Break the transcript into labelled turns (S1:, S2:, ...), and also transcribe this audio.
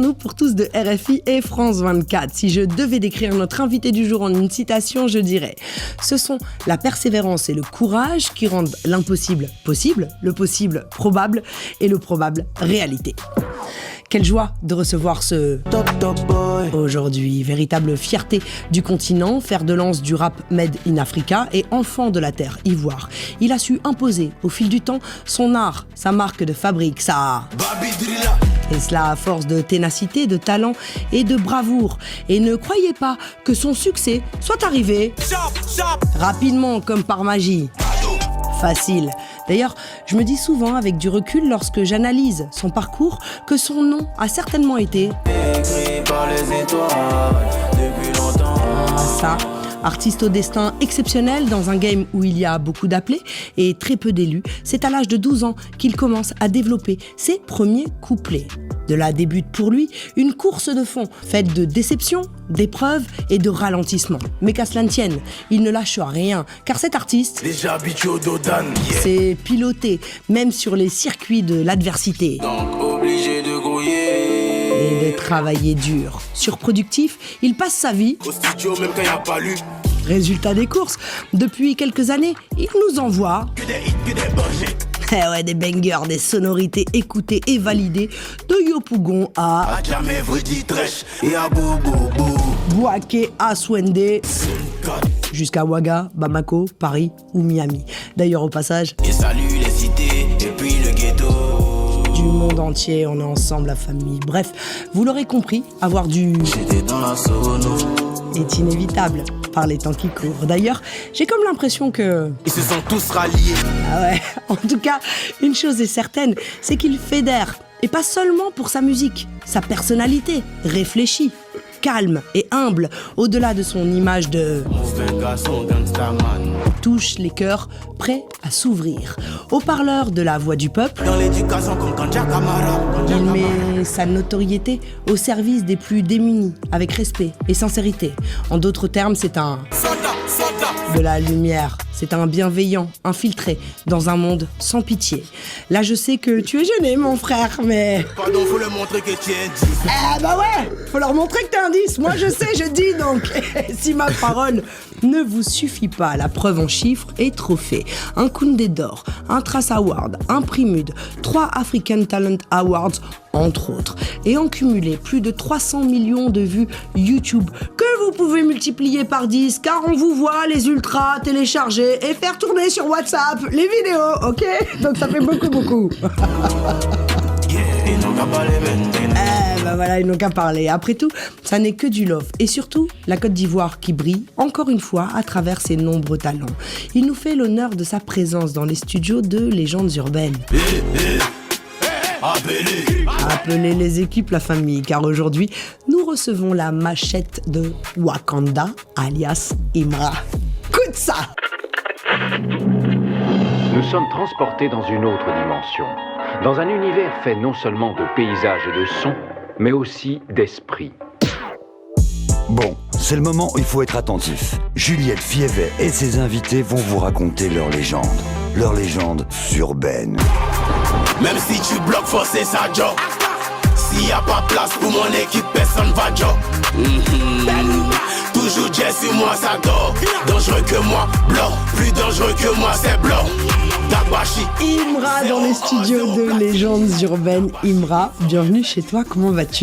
S1: Nous pour tous de RFI et France 24. Si je devais décrire notre invité du jour en une citation, je dirais « Ce sont la persévérance et le courage qui rendent l'impossible possible, le possible probable et le probable réalité ». Quelle joie de recevoir ce Top Boy aujourd'hui. Véritable fierté du continent, fer de lance du rap made in Africa et enfant de la terre ivoire. Il a su imposer au fil du temps son art, sa marque de fabrique, et cela à force de ténacité, de talent et de bravoure. Et ne croyez pas que son succès soit arrivé rapidement comme par magie. Facile. D'ailleurs, je me dis souvent avec du recul lorsque j'analyse son parcours que son nom a certainement été écrit par les étoiles depuis longtemps. Ça, artiste au destin exceptionnel dans un game où il y a beaucoup d'appelés et très peu d'élus, c'est à l'âge de 12 ans qu'il commence à développer ses premiers couplets. De là débute pour lui une course de fond, faite de déceptions, d'épreuves et de ralentissements. Mais qu'à cela ne tienne, il ne lâche rien, car cet artiste s'est piloté, même sur les circuits de l'adversité. Donc obligé de grouiller et de travailler dur. Surproductif, il passe sa vie au studio même quand il n'y a pas lu. Résultat des courses, depuis quelques années, il nous envoie des bangers, des sonorités écoutées et validées de Yopougon à Bouaké à Swende, jusqu'à Ouaga, Bamako, Paris ou Miami. D'ailleurs, au passage, et salut les cités et puis le ghetto. Du monde entier, on est ensemble, la famille. Bref, vous l'aurez compris, avoir du est inévitable par les temps qui courent. D'ailleurs, j'ai comme l'impression que ils se sont tous ralliés. Ah ouais, en tout cas, une chose est certaine, c'est qu'il fédère. Et pas seulement pour sa musique, sa personnalité, réfléchie, calme et humble, au-delà de son image de touche les cœurs, prêts à s'ouvrir. Haut-parleur de la voix du peuple, il met sa notoriété au service des plus démunis, avec respect et sincérité. En d'autres termes, c'est un de la lumière. C'est un bienveillant, infiltré dans un monde sans pitié. Là, je sais que tu es gêné, mon frère, mais... Pardon, faut leur montrer que tu es un 10. Eh bah ouais, faut leur montrer que t'es un 10. Moi, je sais, je dis donc. Si ma parole ne vous suffit pas, la preuve en chiffres et trophées. Un Koundé d'or, un Trace Award, un Primude, 3 African Talent Awards, entre autres. Et en cumulé, plus de 300 millions de vues YouTube que vous pouvez multiplier par 10, car on vous voit les ultras télécharger et faire tourner sur WhatsApp les vidéos, ok? Donc ça fait beaucoup. Voilà, ils n'ont qu'à parler. Après tout, ça n'est que du love. Et surtout, la Côte d'Ivoire qui brille, encore une fois, à travers ses nombreux talents. Il nous fait l'honneur de sa présence dans les studios de Légendes Urbaines. Appelez les équipes, la famille, car aujourd'hui, nous recevons la machette de Wakanda, alias Imra. Écoute ça!
S2: Nous sommes transportés dans une autre dimension, dans un univers fait non seulement de paysages et de sons, mais aussi d'esprit.
S3: Bon, c'est le moment où il faut être attentif. Juliette Fievet et ses invités vont vous raconter leur légende urbaine.
S4: Même si tu bloques, forcé ça job. S'il y a pas place pour mon équipe, personne va job. Toujours jet sur moi, ça dort. Dangereux que moi, blanc. Plus dangereux que moi, c'est blanc.
S1: Imra dans les studios de Légendes Urbaines. Imra, bienvenue chez toi, comment vas-tu?